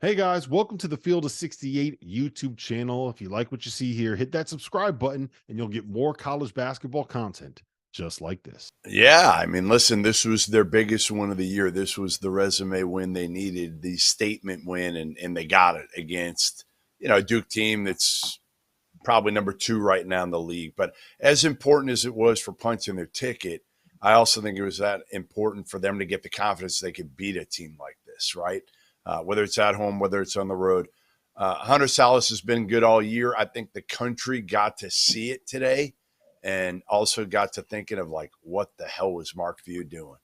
Hey guys, welcome to the Field of 68 YouTube channel. If you like what you see here, hit that subscribe button and you'll get more college basketball content just like this. Yeah, I mean, listen, this was their biggest win of the year. This was the resume win they needed, the statement win, and they got it against, a Duke team that's probably number 2 right now in the league. But as important as it was for punching their ticket, I also think it was that important for them to get the confidence they could beat a team like this, right? Whether it's at home, whether it's on the road. Hunter Salas has been good all year. I think the country got to see it today and also got to thinking of like, what the hell was Mark Few doing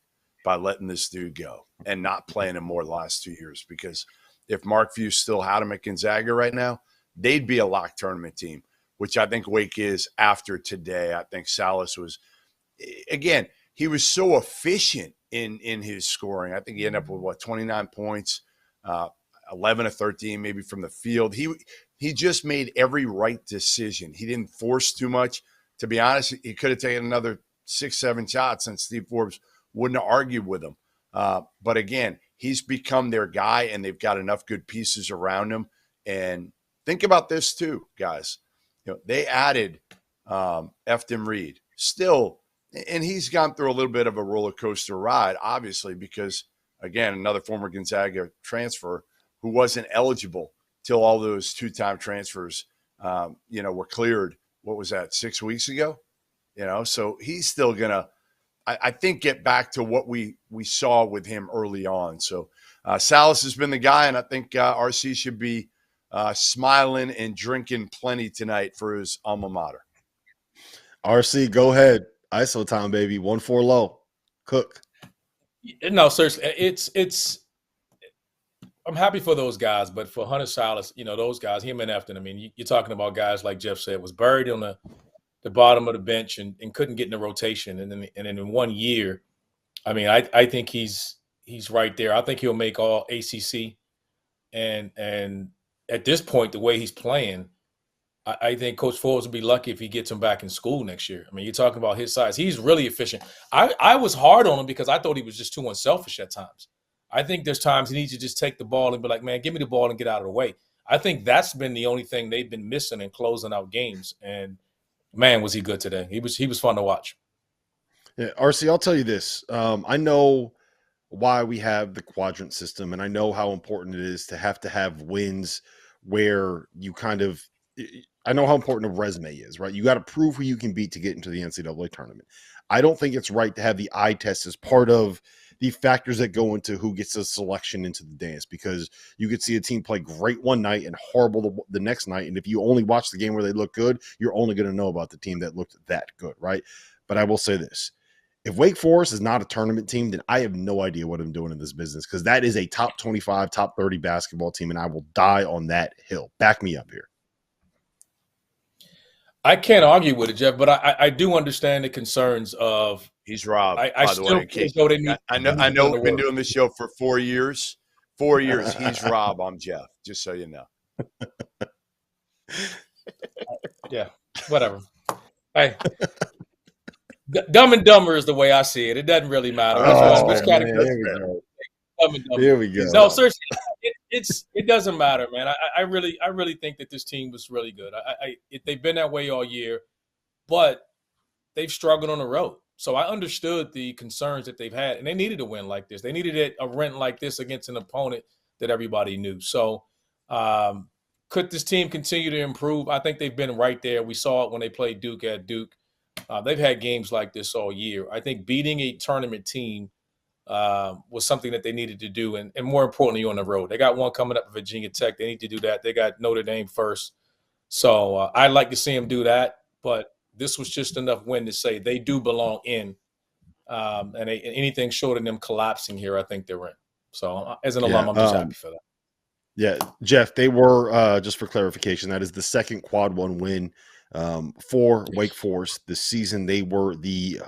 by letting this dude go and not playing him more the last 2 years? Because if Mark Few still had him at Gonzaga right now, they'd be a lock tournament team, which I think Wake is after today. I think Salas was, again, he was so efficient in his scoring. I think he ended up with 29 points, 11 of 13 maybe from the field. He just made every right decision. He didn't force too much. To be honest, he could have taken another 6-7 shots and Steve Forbes wouldn't have argued with him. But again, he's become their guy and they've got enough good pieces around him. And think about this too, guys. They added Efton Reed still, and he's gone through a little bit of a roller coaster ride, obviously, because, again, another former Gonzaga transfer who wasn't eligible till all those two-time transfers, were cleared. What was that, 6 weeks ago? So he's still going to, I think, get back to what we saw with him early on. So Salas has been the guy, and I think RC should be smiling and drinking plenty tonight for his alma mater. RC, go ahead. ISO time, baby. 1-4 low. Cook. No, seriously, it's. I'm happy for those guys, but for Hunter Salas, those guys, him and Efton. I mean, you're talking about guys like Jeff said was buried on the bottom of the bench and couldn't get in the rotation, and then in 1 year, I mean, I think he's right there. I think he'll make all ACC, and at this point, the way he's playing, I think Coach Forbes will be lucky if he gets him back in school next year. I mean, you're talking about his size. He's really efficient. I was hard on him because I thought he was just too unselfish at times. I think there's times he needs to just take the ball and be like, man, give me the ball and get out of the way. I think that's been the only thing they've been missing in closing out games. And, man, was he good today. He was fun to watch. Yeah, RC, I'll tell you this. I know why we have the quadrant system, and I know how important it is to have wins where you kind of – I know how important a resume is, right? You got to prove who you can beat to get into the NCAA tournament. I don't think it's right to have the eye test as part of the factors that go into who gets a selection into the dance, because you could see a team play great one night and horrible the next night. And if you only watch the game where they look good, you're only going to know about the team that looked that good, right? But I will say this. If Wake Forest is not a tournament team, then I have no idea what I'm doing in this business, because that is a top 25, top 30 basketball team, and I will die on that hill. Back me up here. I can't argue with it, Jeff, but I do understand the concerns of. He's Rob. I by the still way, feel as though they need. I know. We've been doing this show for 4 years. 4 years. He's Rob. I'm Jeff. Just so you know. Yeah. Whatever. Hey. Dumb and Dumber is the way I see it. It doesn't really matter. Which category? Here we go. No, seriously, it doesn't matter, man. I really think that this team was really good. They've been that way all year, but they've struggled on the road. So I understood the concerns that they've had, and they needed a win like this. They needed a win like this against an opponent that everybody knew. So could this team continue to improve? I think they've been right there. We saw it when they played Duke at Duke. They've had games like this all year. I think beating a tournament team was something that they needed to do, and more importantly, on the road. They got one coming up at Virginia Tech. They need to do that. They got Notre Dame first. So I'd like to see them do that, but this was just enough win to say they do belong in, and anything short of them collapsing here, I think they're in. So as an alum, I'm just happy for that. Yeah, Jeff, they were, just for clarification, that is the second quad one win for Wake Forest this season. They were the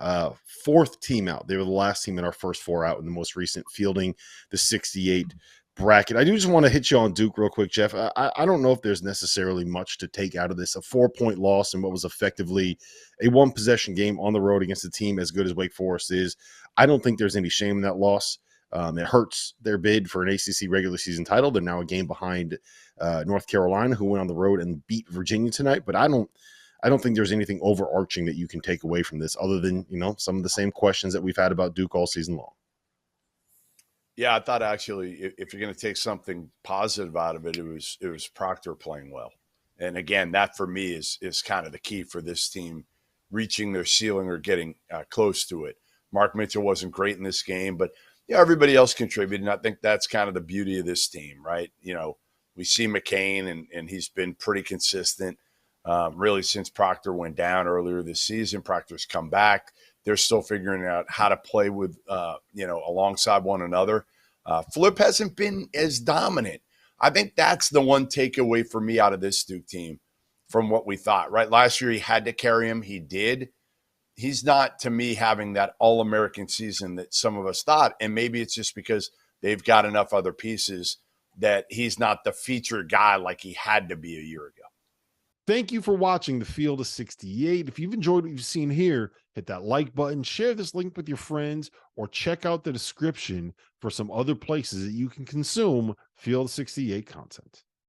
fourth team out. They were the last team in our first four out in the most recent fielding, the 68 bracket. I do just want to hit you on Duke real quick, Jeff. I don't know if there's necessarily much to take out of this. A 4-point loss in what was effectively a one-possession game on the road against a team as good as Wake Forest is. I don't think there's any shame in that loss. It hurts their bid for an ACC regular season title. They're now a game behind North Carolina, who went on the road and beat Virginia tonight. But I don't think there's anything overarching that you can take away from this other than, some of the same questions that we've had about Duke all season long. Yeah, I thought actually if you're going to take something positive out of it, it was Proctor playing well. And again, that for me is kind of the key for this team reaching their ceiling or getting close to it. Mark Mitchell wasn't great in this game, but everybody else contributed. And I think that's kind of the beauty of this team, right? We see McCain and he's been pretty consistent really since Proctor went down earlier this season. Proctor's come back. They're still figuring out how to play with, alongside one another. Flip hasn't been as dominant. I think that's the one takeaway for me out of this Duke team from what we thought, right? Last year he had to carry him. He did. He's not, to me, having that all-American season that some of us thought. And maybe it's just because they've got enough other pieces that he's not the featured guy like he had to be a year ago. Thank you for watching the Field of 68. If you've enjoyed what you've seen here, hit that like button, share this link with your friends, or check out the description for some other places that you can consume Field of 68 content.